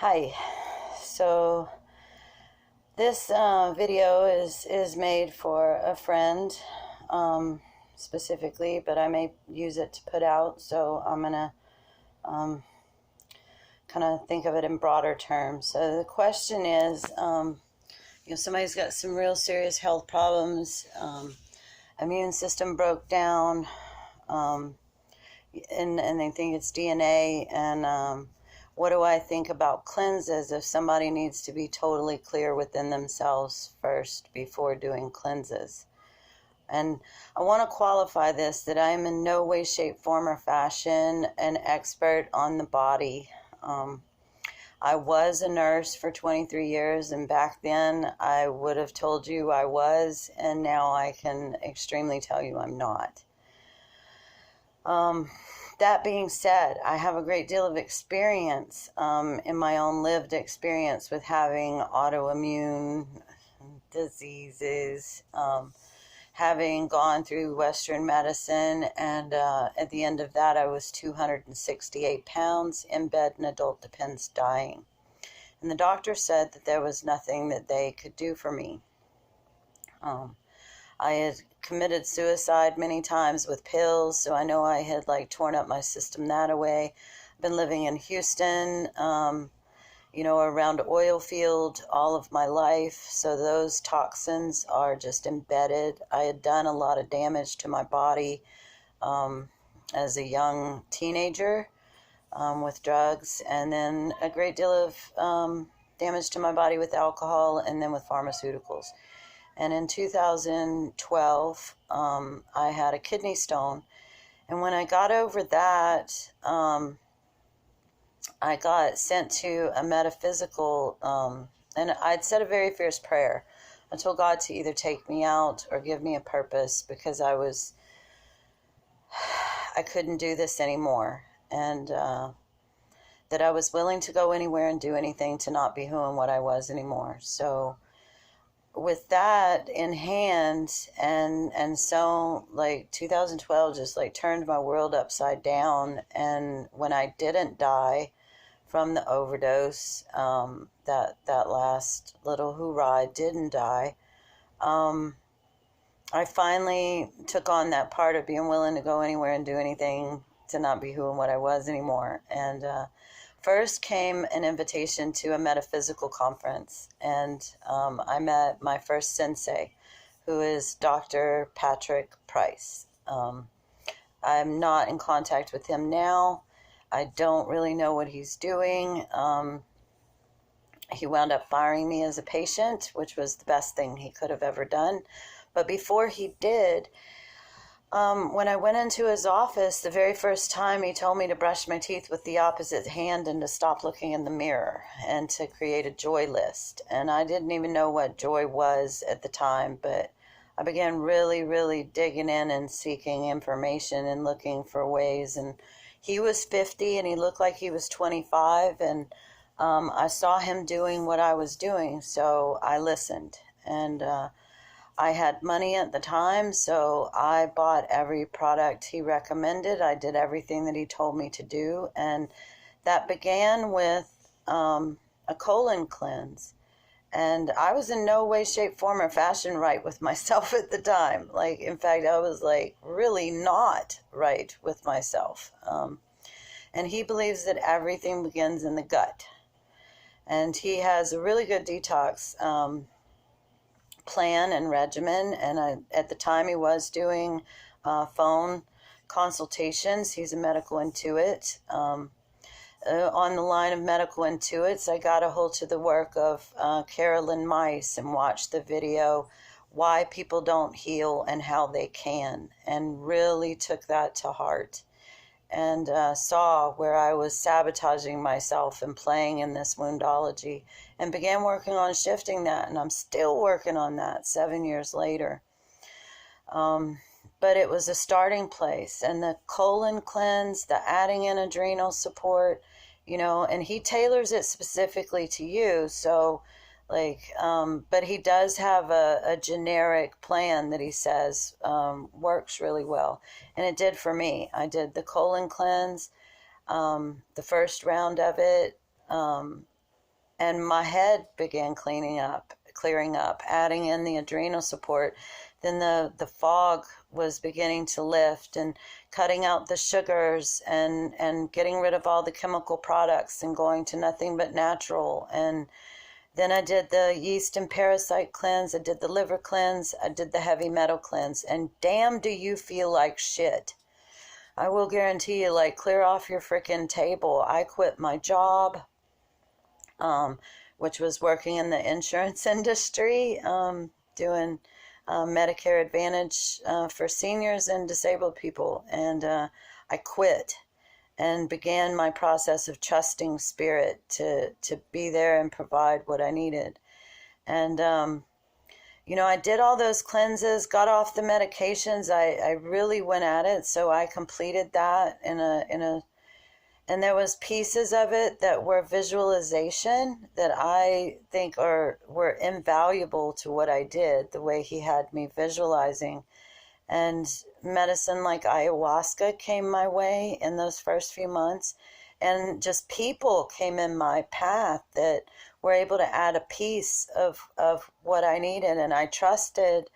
Hi. So this video is made for a friend specifically, but I may use it to put out. So I'm gonna kind of think of it in broader terms. So the question is, somebody's got some real serious health problems. Immune system broke down, and they think it's DNA. And what do I think about cleanses if somebody needs to be totally clear within themselves first before doing cleanses? And I want to qualify this that I am in no way, shape, form, or fashion an expert on the body. I was a nurse for 23 years, and back then I would have told you I was, and now I can extremely tell you I'm not. That being said, I have a great deal of experience in my own lived experience with having autoimmune diseases, having gone through Western medicine, and at the end of that I was 268 pounds, in bed in adult depends, dying. And the doctor said that there was nothing that they could do for me. I had committed suicide many times with pills, so I know I had torn up my system that way. I've been living in Houston, around oil field all of my life, so those toxins are just embedded. I had done a lot of damage to my body as a young teenager with drugs, and then a great deal of damage to my body with alcohol, and then with pharmaceuticals. And in 2012, I had a kidney stone. And when I got over that, I got sent to a metaphysical, and I'd said a very fierce prayer. I told God to either take me out or give me a purpose, because I couldn't do this anymore. And that I was willing to go anywhere and do anything to not be who and what I was anymore. So with that in hand, and so 2012 just turned my world upside down. And when I didn't die from the overdose, that last little hoorah, I didn't die, I finally took on that part of being willing to go anywhere and do anything to not be who and what I was anymore. And first came an invitation to a metaphysical conference, and I met my first sensei, who is Dr. Patrick Price. I'm not in contact with him now. I don't really know what he's doing. He wound up firing me as a patient, which was the best thing he could have ever done. But before he did, when I went into his office, the very first time he told me to brush my teeth with the opposite hand and to stop looking in the mirror and to create a joy list. And I didn't even know what joy was at the time, but I began really, really digging in and seeking information and looking for ways. And he was 50 and he looked like he was 25, and I saw him doing what I was doing, so I listened. And I had money at the time, so I bought every product he recommended. I did everything that he told me to do, and that began with a colon cleanse. And I was in no way, shape, form, or fashion right with myself at the time. In fact, I was really not right with myself. And he believes that everything begins in the gut. And he has a really good detox plan and regimen, and at the time he was doing phone consultations. He's a medical intuit. On the line of medical intuits, I got a hold to the work of Carolyn Myss and watched the video Why People Don't Heal and How They Can, and really took that to heart, and saw where I was sabotaging myself and playing in this woundology, and began working on shifting that. And I'm still working on that 7 years later. But it was a starting place. And the colon cleanse, the adding in adrenal support, and he tailors it specifically to you. So but he does have a generic plan that he says works really well. And it did for me. I did the colon cleanse, the first round of it, and my head began clearing up, adding in the adrenal support. Then the fog was beginning to lift, and cutting out the sugars, and getting rid of all the chemical products and going to nothing but natural. And then I did the yeast and parasite cleanse, I did the liver cleanse, I did the heavy metal cleanse, and damn do you feel like shit. I will guarantee you, like, clear off your freaking table. I quit my job, which was working in the insurance industry, doing Medicare Advantage for seniors and disabled people. And I quit and began my process of trusting spirit to be there and provide what I needed. And, I did all those cleanses, got off the medications. I really went at it. So I completed that and there was pieces of it that were visualization that I think were invaluable to what I did, the way he had me visualizing. And medicine like ayahuasca came my way in those first few months. And just people came in my path that were able to add a piece of what I needed. And I trusted